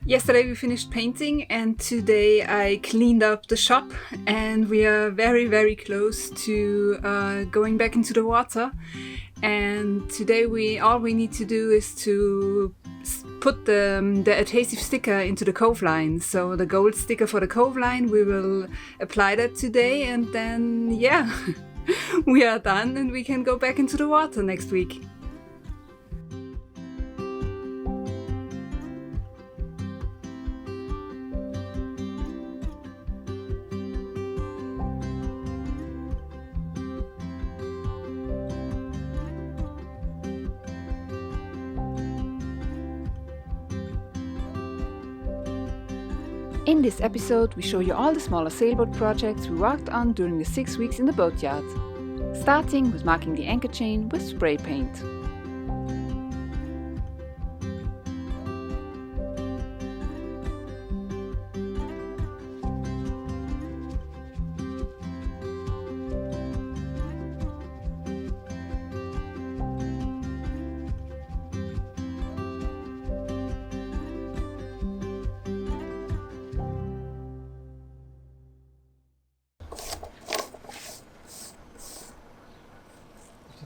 Yesterday we finished painting and today I cleaned up the shop and we are very, very close to going back into the water. And today all we need to do is to put the adhesive sticker into the cove line. So the gold sticker for the cove line, we will apply that today and then yeah, we are done and we can go back into the water next week. In this episode, we show you all the smaller sailboat projects we worked on during the 6 weeks in the boatyard, starting with marking the anchor chain with spray paint.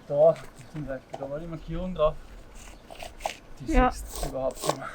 Da zum Beispiel, da war die Markierung drauf. Die Ja. siehst du überhaupt nicht mehr.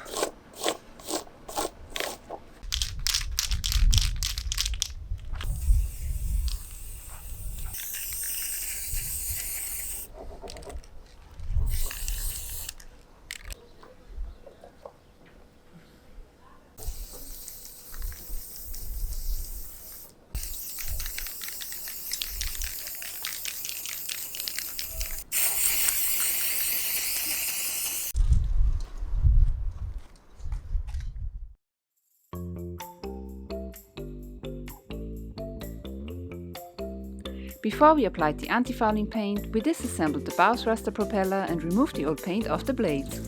Before we applied the anti-fouling paint, we disassembled the bow thruster propeller and removed the old paint off the blades.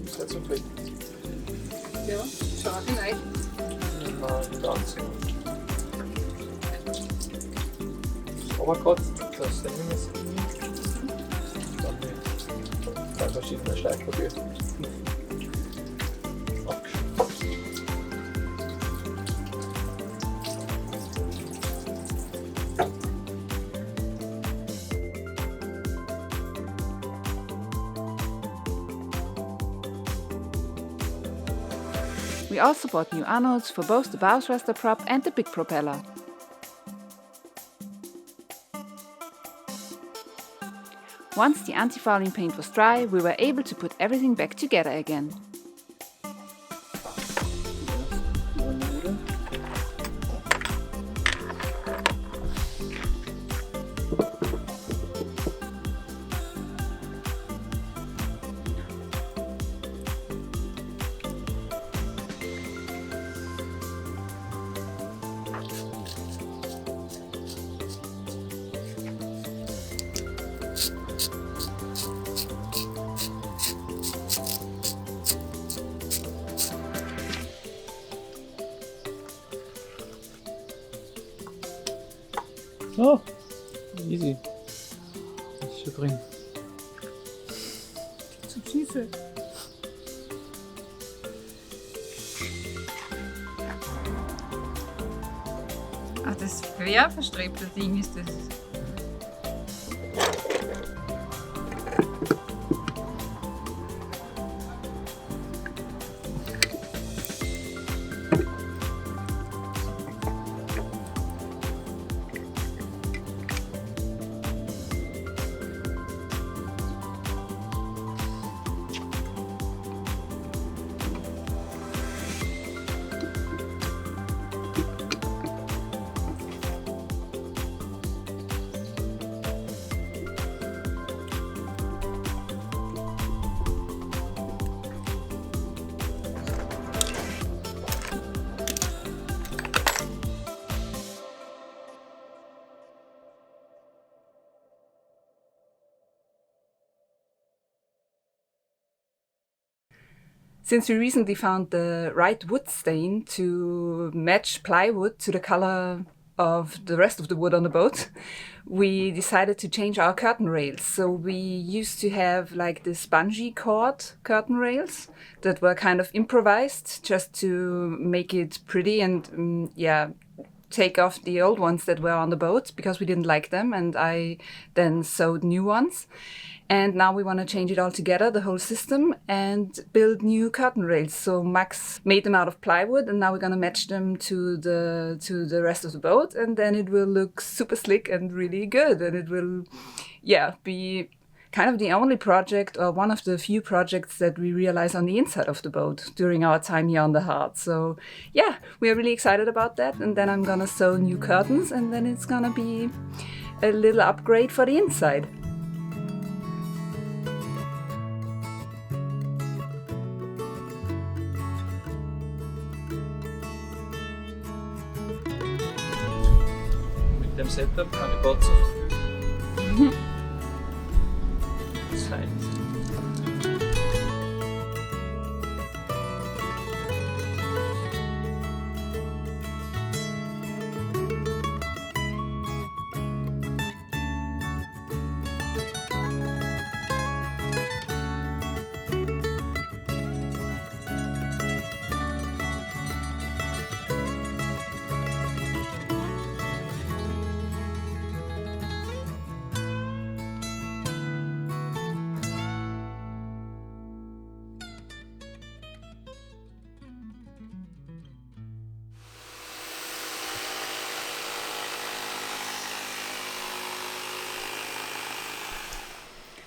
Ist jetzt okay. Ja, schade nicht. Nein, ganz gut. Aber kurz, das sehen wir jetzt. Dann mit zwei verschiedenen Schleifpapier. We also bought new anodes for both the bow thruster prop and the big propeller. Once the anti-fouling paint was dry, we were able to put everything back together again. So, easy. Ist schon drin. Zu Tiefe. Ah, das querverstrebte Ding ist das. Since we recently found the right wood stain to match plywood to the color of the rest of the wood on the boat, we decided to change our curtain rails. So we used to have like this bungee cord curtain rails that were kind of improvised just to make it pretty and take off the old ones that were on the boat because we didn't like them, and I then sewed new ones. And now we want to change it all together, the whole system, and build new curtain rails. So Max made them out of plywood, and now we're going to match them to the rest of the boat, and then it will look super slick and really good. And it will, be kind of the only project or one of the few projects that we realize on the inside of the boat during our time here on the Heart. So we are really excited about that. And then I'm going to sew new curtains, and then it's going to be a little upgrade for the inside. Dem Setup kann ich Gott sein.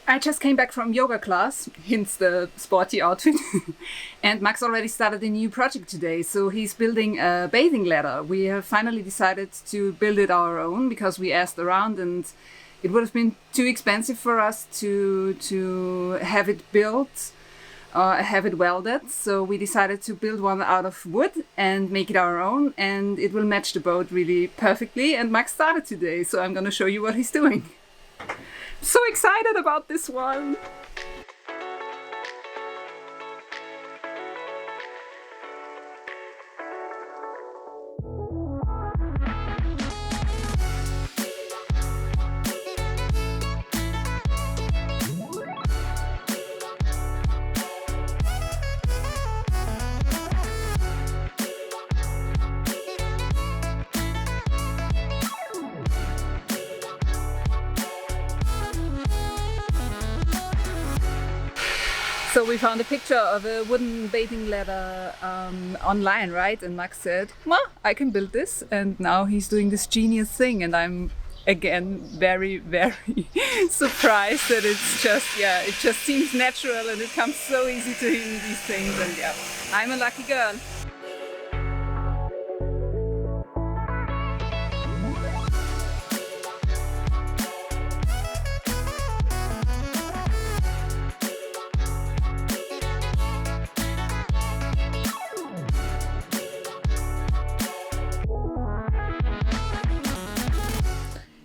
I just came back from yoga class, hence the sporty outfit, and Max already started a new project today. So he's building a bathing ladder. We have finally decided to build it our own because we asked around, and it would have been too expensive for us to have it built or have it welded. So we decided to build one out of wood and make it our own, and it will match the boat really perfectly. And Max started today, so I'm going to show you what he's doing. So excited about this one! So we found a picture of a wooden bathing ladder online, right? And Max said, well, I can build this. And now he's doing this genius thing. And I'm, again, very, very surprised that it's just, it just seems natural and it comes so easy to him, these things. And I'm a lucky girl.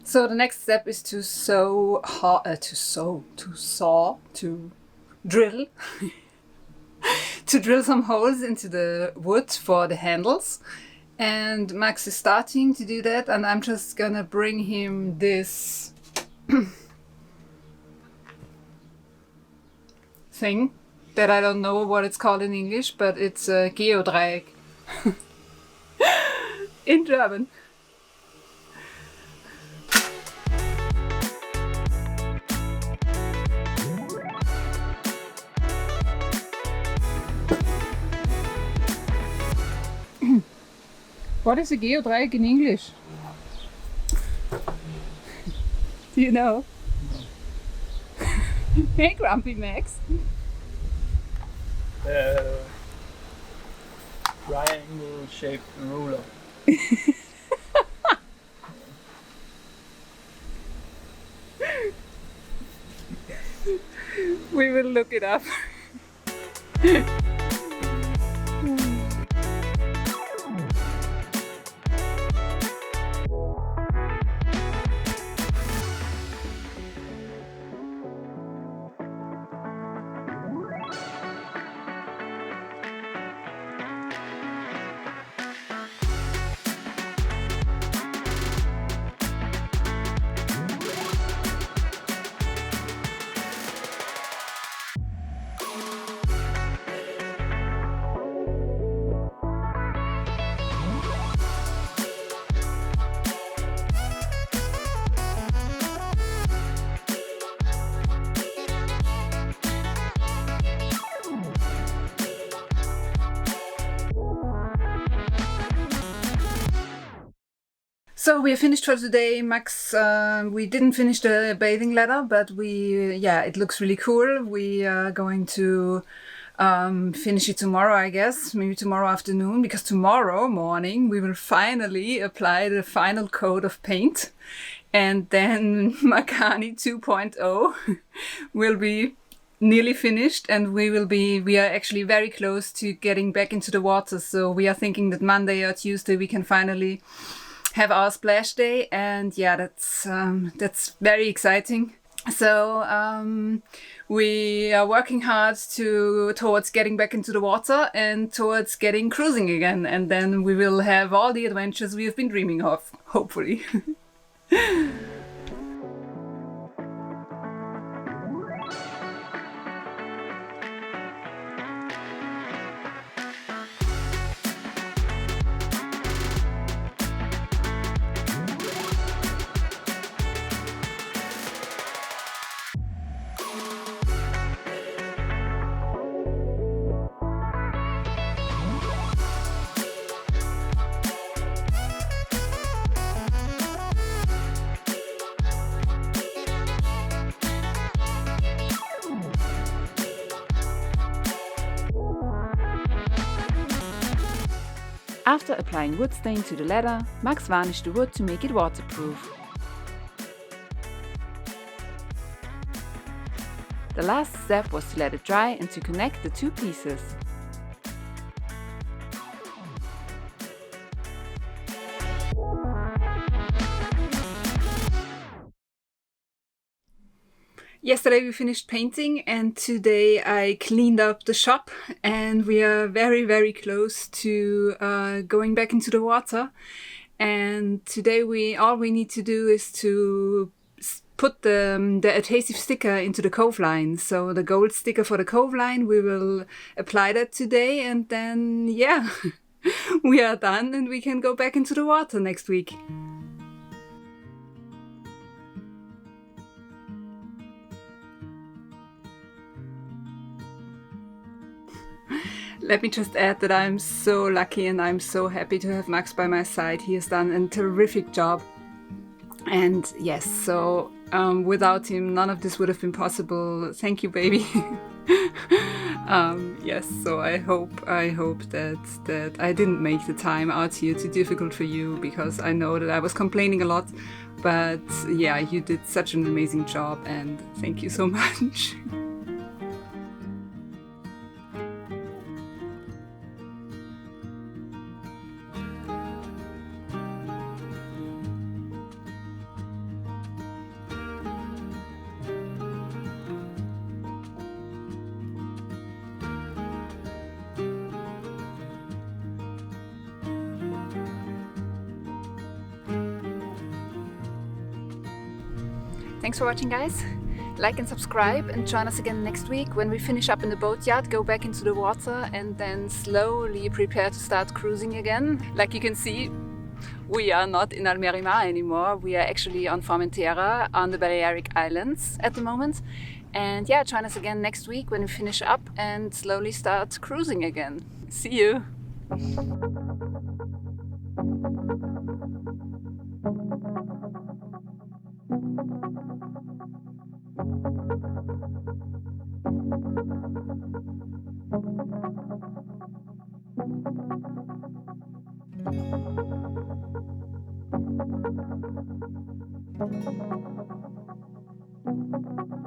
So the next step is to drill, to drill some holes into the wood for the handles. And Max is starting to do that, and I'm just gonna bring him this thing that I don't know what it's called in English, but it's a Geodreieck in German. What is a geodreieck in English? Do you know? Hey, Grumpy Max. Triangle-shaped ruler. We will look it up. So we are finished for today, Max. We didn't finish the bathing ladder, but it looks really cool. We are going to finish it tomorrow, I guess, maybe tomorrow afternoon, because tomorrow morning we will finally apply the final coat of paint, and then Makani 2.0 will be nearly finished, and we are actually very close to getting back into the water. So we are thinking that Monday or Tuesday we can finally have our splash day, and yeah, that's very exciting. So we are working hard towards getting back into the water and towards getting cruising again, and then we will have all the adventures we have been dreaming of, hopefully. After applying wood stain to the ladder, Max varnished the wood to make it waterproof. The last step was to let it dry and to connect the two pieces. Yesterday we finished painting, and today I cleaned up the shop, and we are very, very close to going back into the water. And today all we need to do is to put the adhesive sticker into the cove line. So the gold sticker for the cove line, we will apply that today, and then yeah, we are done and we can go back into the water next week. Let me just add that I'm so lucky and I'm so happy to have Max by my side. He has done a terrific job. And yes, so without him, none of this would have been possible. Thank you, baby. Yes, so I hope that I didn't make the time out here too difficult for you, because I know that I was complaining a lot. But yeah, you did such an amazing job, and thank you so much. Thanks for watching, guys. Like and subscribe, and join us again next week when we finish up in the boatyard, go back into the water, and then slowly prepare to start cruising again. Like you can see, we are not in Almerimar anymore. We are actually on Formentera on the Balearic Islands at the moment. And yeah, join us again next week when we finish up and slowly start cruising again. See you! Thank you.